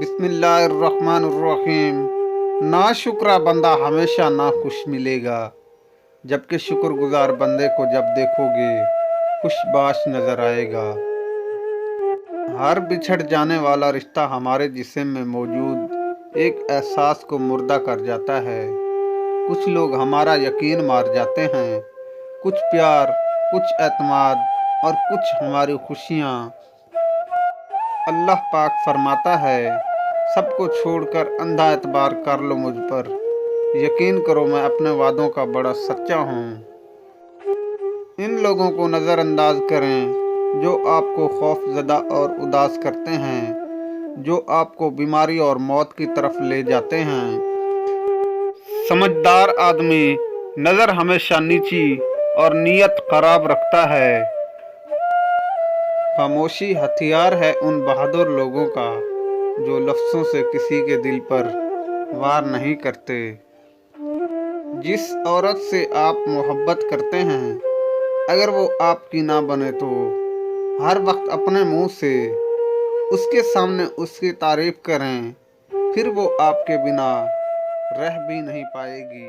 बिस्मिल्लाहिर्रहमानिर्रहीम। नाशुक्रा बंदा हमेशा नाखुश मिलेगा, जबकि शुक्रगुजार बंदे को जब देखोगे खुशबाश नजर आएगा। हर बिछड़ जाने वाला रिश्ता हमारे जिस्म में मौजूद एक एहसास को मुर्दा कर जाता है। कुछ लोग हमारा यकीन मार जाते हैं, कुछ प्यार, कुछ एतमाद और कुछ हमारी खुशियाँ। अल्लाह पाक फरमाता है, सबको छोड़कर अंधा एतबार कर लो मुझ पर, यकीन करो मैं अपने वादों का बड़ा सच्चा हूँ। इन लोगों को नज़रअंदाज करें जो आपको खौफजदा और उदास करते हैं, जो आपको बीमारी और मौत की तरफ ले जाते हैं। समझदार आदमी नज़र हमेशा नीची और नीयत खराब रखता है। खामोशी हथियार है उन बहादुर लोगों का जो लफ्ज़ों से किसी के दिल पर वार नहीं करते। जिस औरत से आप मोहब्बत करते हैं, अगर वो आपकी ना बने तो हर वक्त अपने मुंह से उसके सामने उसकी तारीफ करें, फिर वो आपके बिना रह भी नहीं पाएगी।